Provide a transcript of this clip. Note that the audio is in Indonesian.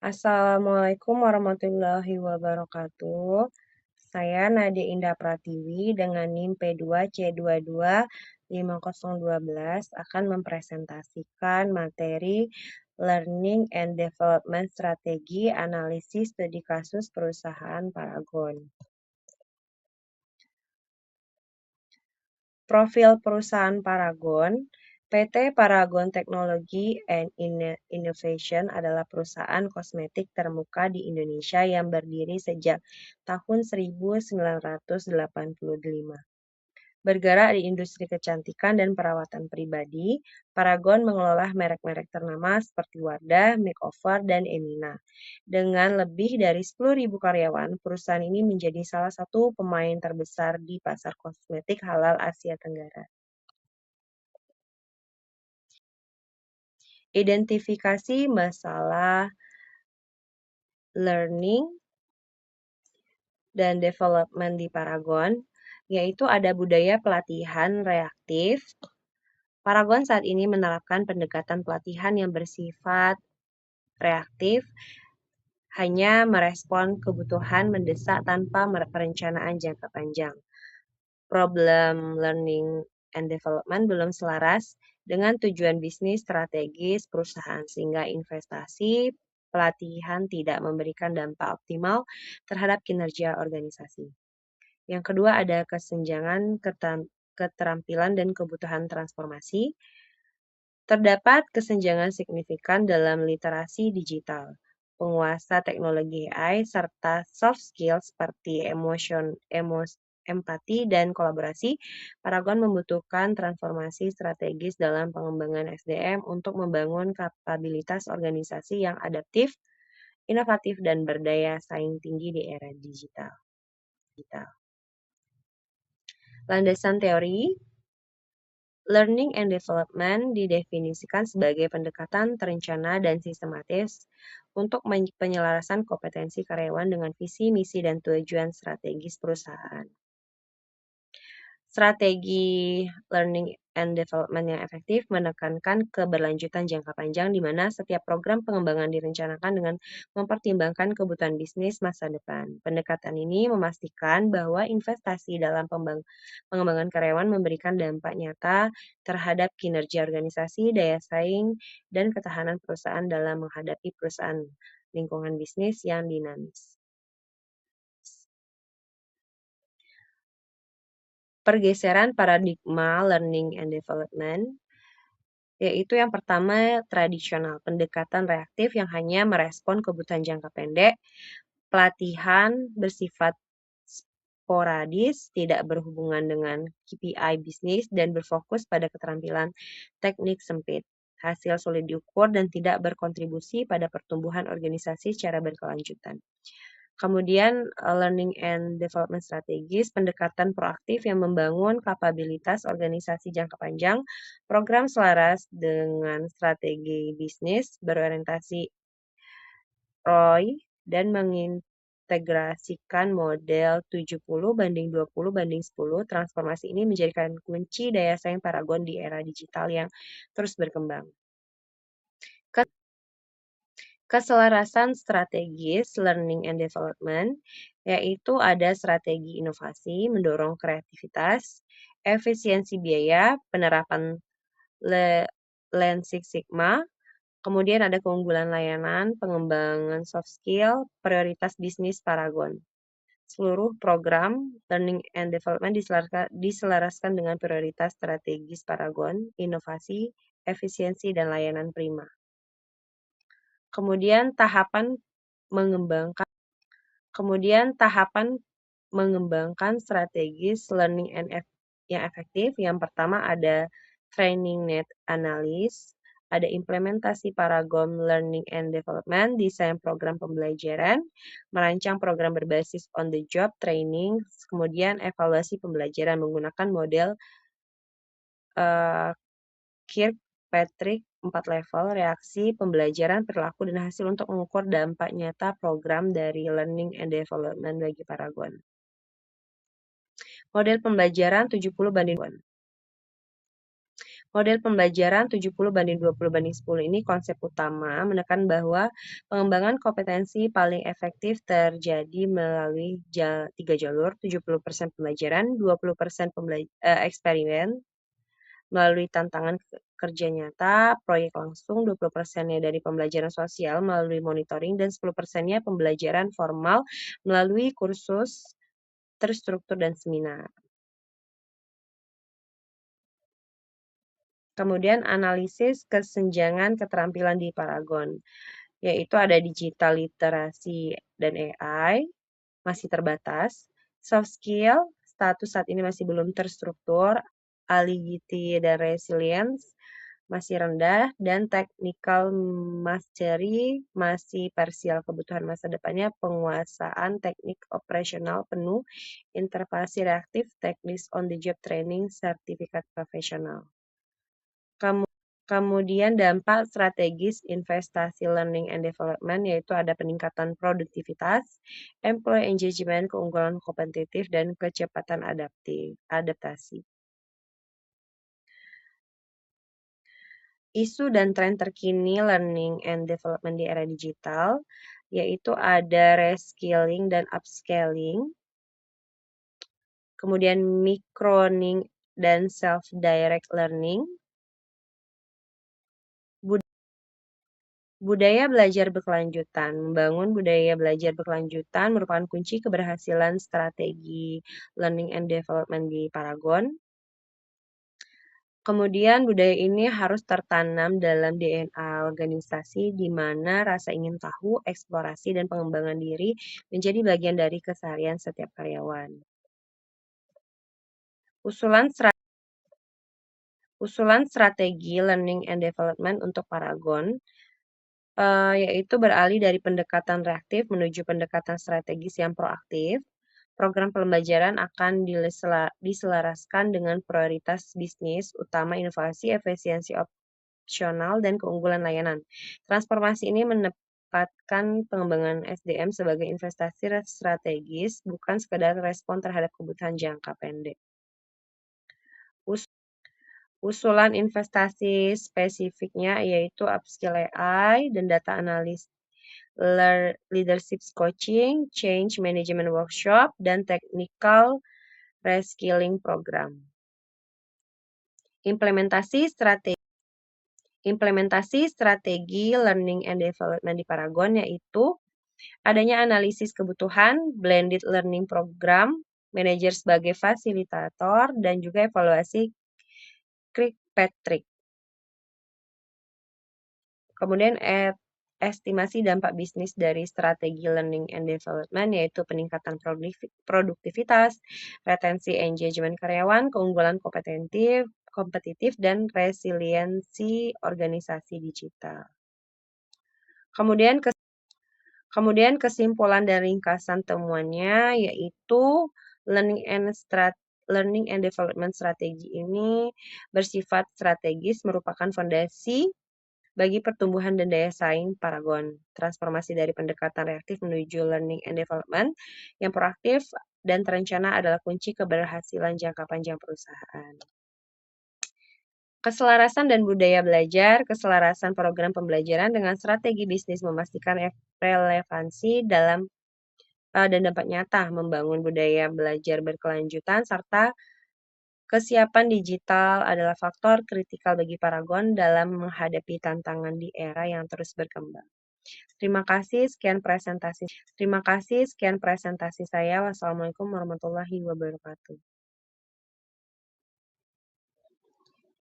Assalamualaikum warahmatullahi wabarakatuh. Saya Nadia Indah Pratiwi dengan NIM P2C225012 akan mempresentasikan materi Learning and Development Strategi Analisis Studi Kasus Perusahaan Paragon. Profil perusahaan Paragon. PT Paragon Technology and Innovation adalah perusahaan kosmetik termuka di Indonesia yang berdiri sejak tahun 1985. Bergerak di industri kecantikan dan perawatan pribadi, Paragon mengelola merek-merek ternama seperti Wardah, Makeover, dan Emina. Dengan lebih dari 10.000 karyawan, perusahaan ini menjadi salah satu pemain terbesar di pasar kosmetik halal Asia Tenggara. Identifikasi masalah learning dan development di Paragon, yaitu ada budaya pelatihan reaktif. Paragon saat ini menerapkan pendekatan pelatihan yang bersifat reaktif, hanya merespon kebutuhan mendesak tanpa perencanaan jangka panjang. Problem learning and development belum selaras dengan tujuan bisnis strategis perusahaan, sehingga investasi pelatihan tidak memberikan dampak optimal terhadap kinerja organisasi. Yang kedua ada kesenjangan keterampilan dan kebutuhan transformasi. Terdapat kesenjangan signifikan dalam literasi digital, penguasa teknologi AI, serta soft skills seperti empati dan kolaborasi. Paragon membutuhkan transformasi strategis dalam pengembangan SDM untuk membangun kapabilitas organisasi yang adaptif, inovatif, dan berdaya saing tinggi di era digital. Landasan teori. Learning and development didefinisikan sebagai pendekatan terencana dan sistematis untuk penyelarasan kompetensi karyawan dengan visi, misi, dan tujuan strategis perusahaan. Strategi learning and development yang efektif menekankan keberlanjutan jangka panjang di mana setiap program pengembangan direncanakan dengan mempertimbangkan kebutuhan bisnis masa depan. Pendekatan ini memastikan bahwa investasi dalam pengembangan karyawan memberikan dampak nyata terhadap kinerja organisasi, daya saing, dan ketahanan perusahaan dalam menghadapi perusahaan lingkungan bisnis yang dinamis. Pergeseran paradigma learning and development, yaitu yang pertama tradisional, pendekatan reaktif yang hanya merespon kebutuhan jangka pendek, pelatihan bersifat sporadis, tidak berhubungan dengan KPI bisnis, dan berfokus pada keterampilan teknik sempit. Hasil sulit diukur dan tidak berkontribusi pada pertumbuhan organisasi secara berkelanjutan. Kemudian learning and development strategis, pendekatan proaktif yang membangun kapabilitas organisasi jangka panjang, program selaras dengan strategi bisnis, berorientasi ROI, dan mengintegrasikan model 70/20/10. Transformasi ini menjadikan kunci daya saing Paragon di era digital yang terus berkembang. Keselarasan strategis learning and development, yaitu ada strategi inovasi, mendorong kreativitas, efisiensi biaya, penerapan Lean Six Sigma, kemudian ada keunggulan layanan, pengembangan soft skill, prioritas bisnis Paragon. Seluruh program learning and development diselaraskan dengan prioritas strategis Paragon, inovasi, efisiensi, dan layanan prima. Kemudian tahapan mengembangkan strategis learning and yang efektif. Yang pertama ada training need analysis, ada implementasi Paragon learning and development, desain program pembelajaran, merancang program berbasis on the job training, kemudian evaluasi pembelajaran menggunakan model Kirkpatrick 4 level, reaksi, pembelajaran, perilaku, dan hasil untuk mengukur dampak nyata program dari learning and development bagi Paragon. Model pembelajaran 70/1. Model pembelajaran 70/20/10 ini konsep utama menekan bahwa pengembangan kompetensi paling efektif terjadi melalui 3 jalur, 70% pembelajaran, 20% eksperimen, melalui tantangan kerja nyata, proyek langsung, 20%-nya dari pembelajaran sosial melalui monitoring, dan 10%-nya pembelajaran formal melalui kursus terstruktur dan seminar. Kemudian analisis kesenjangan keterampilan di Paragon, yaitu ada digital literasi dan AI, masih terbatas. Soft skill, status saat ini masih belum terstruktur. Agility dan resilience masih rendah. Dan technical mastery masih parsial. Kebutuhan masa depannya penguasaan teknik operasional penuh, intervensi reaktif, teknis on the job training, sertifikat profesional. Kemudian dampak strategis investasi learning and development, yaitu ada peningkatan produktivitas, employee engagement, keunggulan kompetitif, dan kecepatan adaptasi. Isu dan tren terkini learning and development di era digital, yaitu ada reskilling dan upscaling, kemudian microlearning dan self-direct learning, budaya belajar berkelanjutan. Membangun budaya belajar berkelanjutan merupakan kunci keberhasilan strategi learning and development di Paragon. Kemudian budaya ini harus tertanam dalam DNA organisasi di mana rasa ingin tahu, eksplorasi, dan pengembangan diri menjadi bagian dari keseharian setiap karyawan. Usulan strategi learning and development untuk Paragon, yaitu beralih dari pendekatan reaktif menuju pendekatan strategis yang proaktif. Program pembelajaran akan diselaraskan dengan prioritas bisnis utama, inovasi, efisiensi opsional, dan keunggulan layanan. Transformasi ini menempatkan pengembangan SDM sebagai investasi strategis, bukan sekadar respon terhadap kebutuhan jangka pendek. Usulan investasi spesifiknya yaitu upskill AI dan data analis, leadership coaching, change management workshop, dan technical reskilling program. Implementasi strategi learning and development di Paragon yaitu adanya analisis kebutuhan, blended learning program, manajer sebagai fasilitator, dan juga evaluasi Kirkpatrick. Kemudian estimasi dampak bisnis dari strategi learning and development yaitu peningkatan produktivitas, retensi engagement karyawan, keunggulan kompetitif, dan resiliensi organisasi digital. Kemudian kesimpulan dan ringkasan temuannya yaitu learning and development strategi ini bersifat strategis, merupakan fondasi bagi pertumbuhan dan daya saing Paragon. Transformasi dari pendekatan reaktif menuju learning and development yang proaktif dan terencana adalah kunci keberhasilan jangka panjang perusahaan. Keselarasan dan budaya belajar, keselarasan program pembelajaran dengan strategi bisnis memastikan relevansi dan dampak nyata, membangun budaya belajar berkelanjutan, serta kesiapan digital adalah faktor kritikal bagi Paragon dalam menghadapi tantangan di era yang terus berkembang. Terima kasih, sekian presentasi saya. Wassalamualaikum warahmatullahi wabarakatuh.